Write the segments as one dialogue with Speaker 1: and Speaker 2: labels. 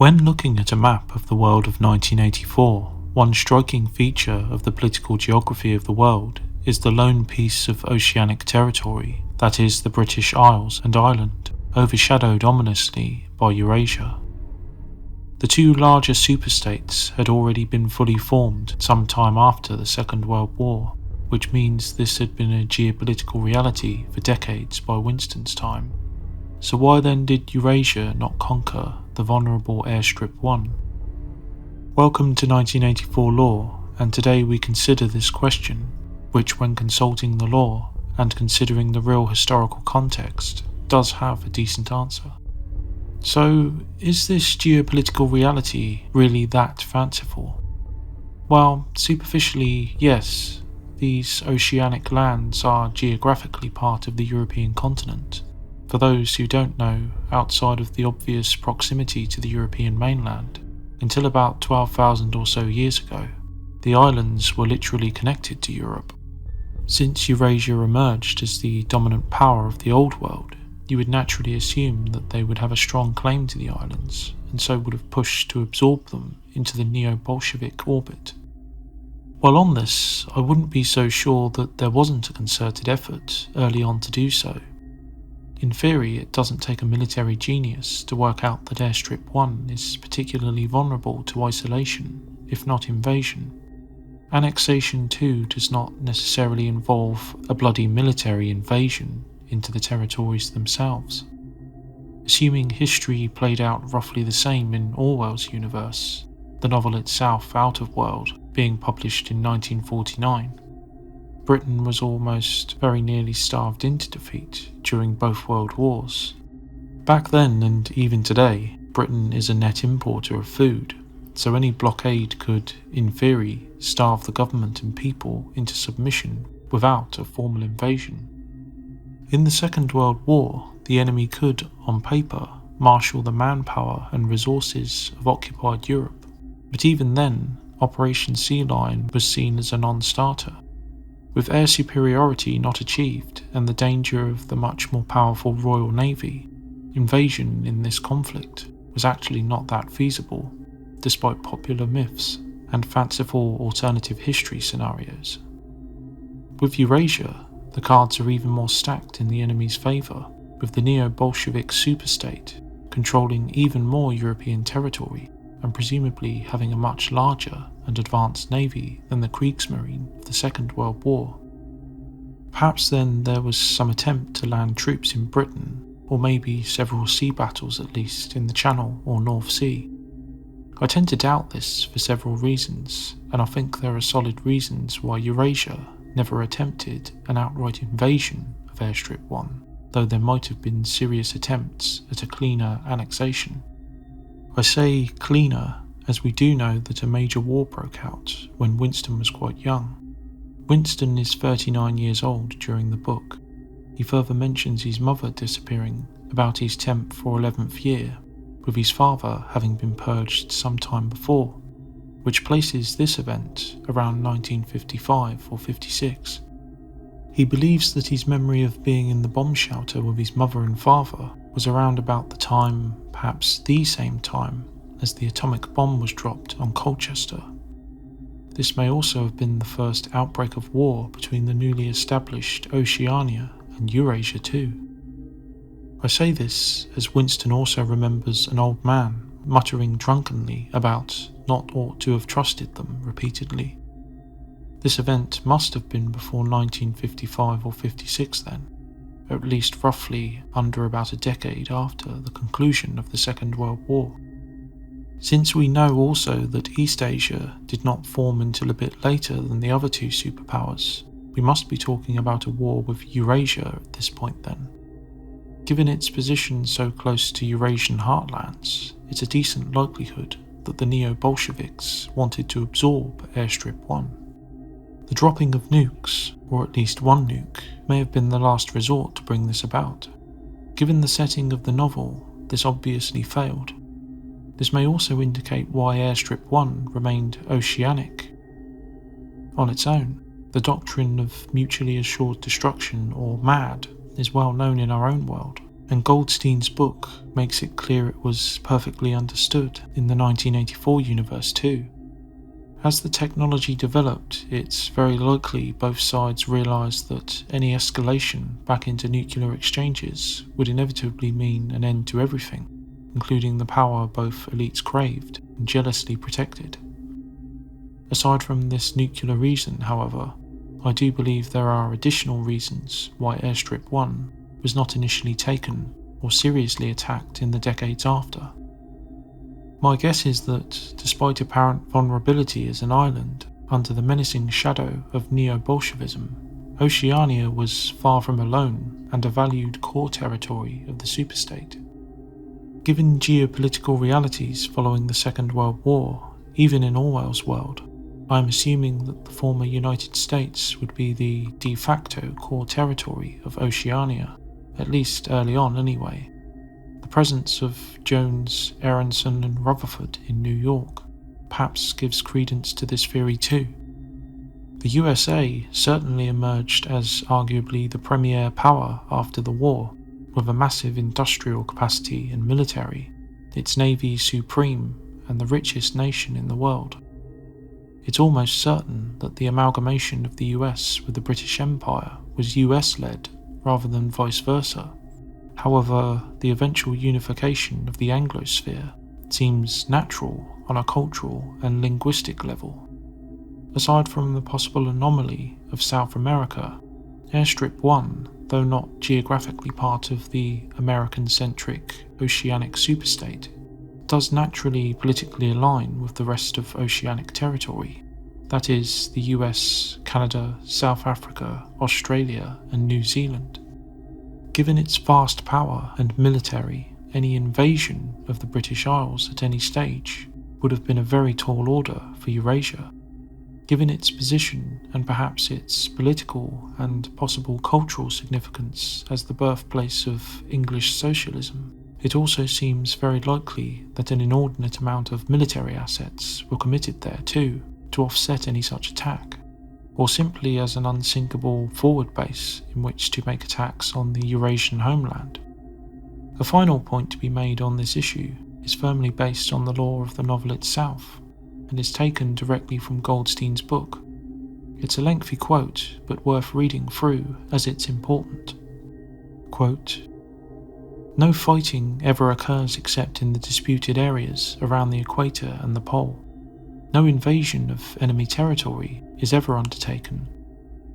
Speaker 1: When looking at a map of the world of 1984, one striking feature of the political geography of the world is the lone piece of oceanic territory that is the British Isles and Ireland, overshadowed ominously by Eurasia. The two larger superstates had already been fully formed some time after the Second World War, which means this had been a geopolitical reality for decades by Winston's time. So why then did Eurasia not conquer the vulnerable Airstrip 1? Welcome to 1984 Law, and today we consider this question, which when consulting the law and considering the real historical context, does have a decent answer. So, is this geopolitical reality really that fanciful? Well, superficially, yes. These oceanic lands are geographically part of the European continent. For those who don't know, outside of the obvious proximity to the European mainland, until about 12,000 or so years ago, the islands were literally connected to Europe. Since Eurasia emerged as the dominant power of the Old World, you would naturally assume that they would have a strong claim to the islands, and so would have pushed to absorb them into the neo-Bolshevik orbit. While on this, I wouldn't be so sure that there wasn't a concerted effort early on to do so. In theory, it doesn't take a military genius to work out that Airstrip 1 is particularly vulnerable to isolation, if not invasion. Annexation too does not necessarily involve a bloody military invasion into the territories themselves. Assuming history played out roughly the same in Orwell's universe, the novel itself, Out of World, being published in 1949, Britain was almost very nearly starved into defeat during both world wars. Back then, and even today, Britain is a net importer of food, so any blockade could, in theory, starve the government and people into submission without a formal invasion. In the Second World War, the enemy could, on paper, marshal the manpower and resources of occupied Europe, but even then, Operation Sea Lion was seen as a non-starter. With air superiority not achieved and the danger of the much more powerful Royal Navy, invasion in this conflict was actually not that feasible, despite popular myths and fanciful alternative history scenarios. With Eurasia, the cards are even more stacked in the enemy's favour, with the neo-Bolshevik superstate controlling even more European territory and presumably having a much larger and advanced navy than the Kriegsmarine of the Second World War. Perhaps then there was some attempt to land troops in Britain, or maybe several sea battles at least in the Channel or North Sea. I tend to doubt this for several reasons, and I think there are solid reasons why Eurasia never attempted an outright invasion of Airstrip 1, though there might have been serious attempts at a cleaner annexation. I say cleaner as we do know that a major war broke out when Winston was quite young. Winston is 39 years old during the book. He further mentions his mother disappearing about his 10th or 11th year, with his father having been purged some time before, which places this event around 1955 or 56. He believes that his memory of being in the bomb shelter with his mother and father was around about the time, perhaps the same time, as the atomic bomb was dropped on Colchester. This may also have been the first outbreak of war between the newly established Oceania and Eurasia too. I say this as Winston also remembers an old man muttering drunkenly about not ought to have trusted them repeatedly. This event must have been before 1955 or 56 then, at least roughly under about a decade after the conclusion of the Second World War. Since we know also that East Asia did not form until a bit later than the other two superpowers, we must be talking about a war with Eurasia at this point then. Given its position so close to Eurasian heartlands, it's a decent likelihood that the neo-Bolsheviks wanted to absorb Airstrip 1. The dropping of nukes, or at least one nuke, may have been the last resort to bring this about. Given the setting of the novel, this obviously failed. This may also indicate why Airstrip 1 remained oceanic. On its own, the doctrine of mutually assured destruction, or MAD, is well known in our own world, and Goldstein's book makes it clear it was perfectly understood in the 1984 universe too. As the technology developed, it's very likely both sides realised that any escalation back into nuclear exchanges would inevitably mean an end to everything, including the power both elites craved and jealously protected. Aside from this nuclear reason, however, I do believe there are additional reasons why Airstrip 1 was not initially taken or seriously attacked in the decades after. My guess is that, despite apparent vulnerability as an island under the menacing shadow of neo-Bolshevism, Oceania was far from alone and a valued core territory of the superstate. Given geopolitical realities following the Second World War, even in Orwell's world, I am assuming that the former United States would be the de facto core territory of Oceania, at least early on anyway. The presence of Jones, Aronson and Rutherford in New York perhaps gives credence to this theory too. The USA certainly emerged as arguably the premier power after the war, with a massive industrial capacity and military, its navy supreme and the richest nation in the world. It's almost certain that the amalgamation of the US with the British Empire was US-led rather than vice versa. However, the eventual unification of the Anglosphere seems natural on a cultural and linguistic level. Aside from the possible anomaly of South America, Airstrip 1, though not geographically part of the American-centric oceanic superstate, does naturally politically align with the rest of oceanic territory, that is, the US, Canada, South Africa, Australia and New Zealand. Given its vast power and military, any invasion of the British Isles at any stage would have been a very tall order for Eurasia. Given its position and perhaps its political and possible cultural significance as the birthplace of English socialism, it also seems very likely that an inordinate amount of military assets were committed there too to offset any such attack, or simply as an unsinkable forward base in which to make attacks on the Eurasian homeland. A final point to be made on this issue is firmly based on the lore of the novel itself, and is taken directly from Goldstein's book. It's a lengthy quote, but worth reading through as it's important. Quote, "No fighting ever occurs except in the disputed areas around the equator and the pole. No invasion of enemy territory is ever undertaken.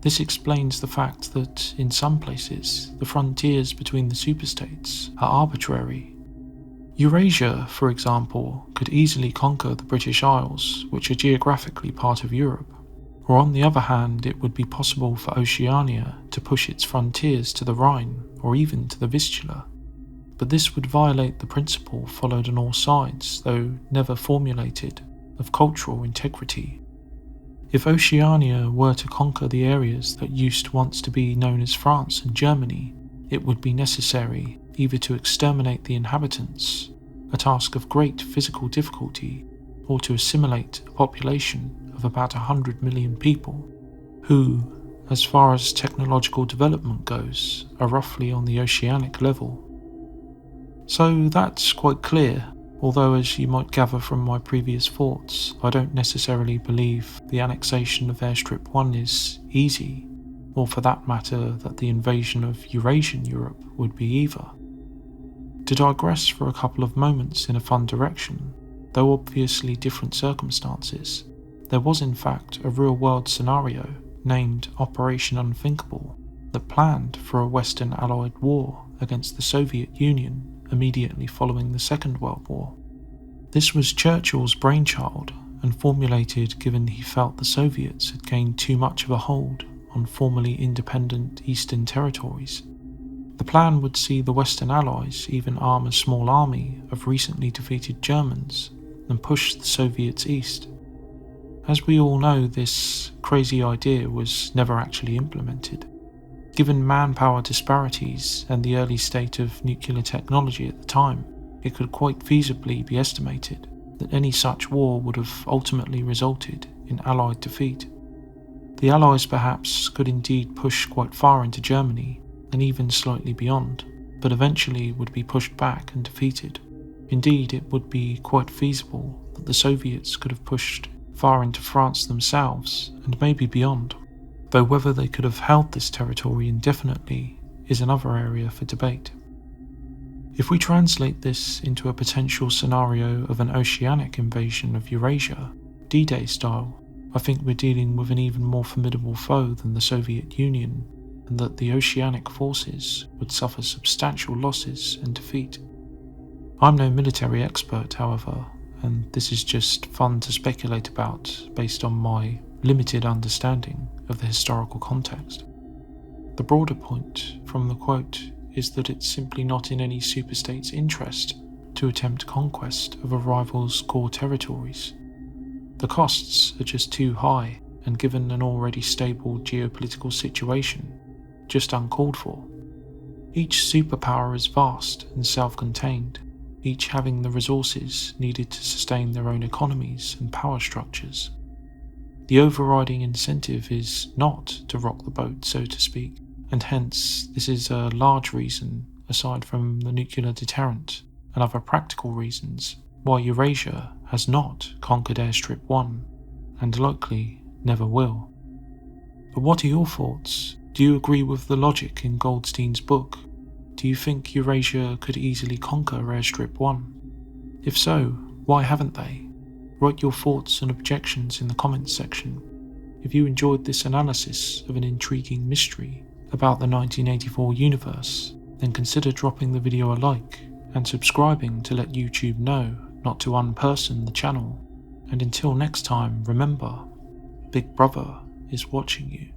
Speaker 1: This explains the fact that, in some places, the frontiers between the superstates are arbitrary. Eurasia, for example, could easily conquer the British Isles, which are geographically part of Europe, or on the other hand it would be possible for Oceania to push its frontiers to the Rhine or even to the Vistula. But this would violate the principle followed on all sides, though never formulated, of cultural integrity. If Oceania were to conquer the areas that used once to be known as France and Germany, it would be necessary either to exterminate the inhabitants, a task of great physical difficulty, or to assimilate a population of about 100 million people, who, as far as technological development goes, are roughly on the oceanic level. So that's quite clear, although as you might gather from my previous thoughts, I don't necessarily believe the annexation of Airstrip 1 is easy, or for that matter that the invasion of Eurasian Europe would be either. To digress for a couple of moments in a fun direction, though obviously different circumstances, there was in fact a real-world scenario named Operation Unthinkable that planned for a Western Allied war against the Soviet Union immediately following the Second World War. This was Churchill's brainchild and formulated given he felt the Soviets had gained too much of a hold on formerly independent Eastern territories. The plan would see the Western Allies even arm a small army of recently defeated Germans and push the Soviets east. As we all know, this crazy idea was never actually implemented. Given manpower disparities and the early state of nuclear technology at the time, it could quite feasibly be estimated that any such war would have ultimately resulted in Allied defeat. The Allies perhaps could indeed push quite far into Germany and even slightly beyond, but eventually would be pushed back and defeated. Indeed, it would be quite feasible that the Soviets could have pushed far into France themselves, and maybe beyond, though whether they could have held this territory indefinitely is another area for debate. If we translate this into a potential scenario of an oceanic invasion of Eurasia, D-Day style, I think we're dealing with an even more formidable foe than the Soviet Union, and that the oceanic forces would suffer substantial losses and defeat. I'm no military expert, however, and this is just fun to speculate about based on my limited understanding of the historical context. The broader point from the quote is that it's simply not in any superstate's interest to attempt conquest of a rival's core territories. The costs are just too high, and given an already stable geopolitical situation, just uncalled for. Each superpower is vast and self-contained, each having the resources needed to sustain their own economies and power structures. The overriding incentive is not to rock the boat, so to speak, and hence this is a large reason, aside from the nuclear deterrent and other practical reasons, why Eurasia has not conquered Airstrip 1, and likely never will. But what are your thoughts? Do you agree with the logic in Goldstein's book? Do you think Eurasia could easily conquer Airstrip 1? If so, why haven't they? Write your thoughts and objections in the comments section. If you enjoyed this analysis of an intriguing mystery about the 1984 universe, then consider dropping the video a like and subscribing to let YouTube know not to unperson the channel. And until next time, remember, Big Brother is watching you.